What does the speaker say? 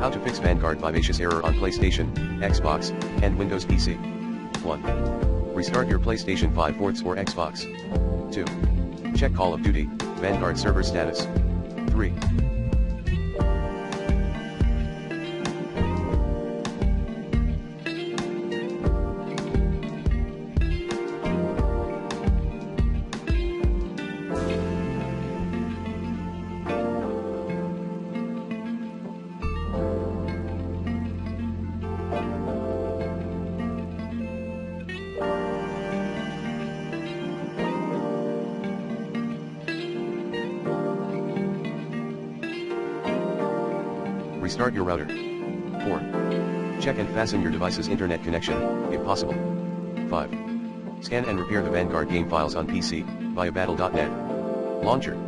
How to fix Vanguard Vivacious error on PlayStation, Xbox, and Windows PC. 1. Restart your PlayStation 5 ports or Xbox. 2. Check Call of Duty, Vanguard server status. 3. Restart your router. 4. Check and fasten your device's internet connection, if possible. 5. Scan and repair the Vanguard game files on PC, via battle.net. Launcher.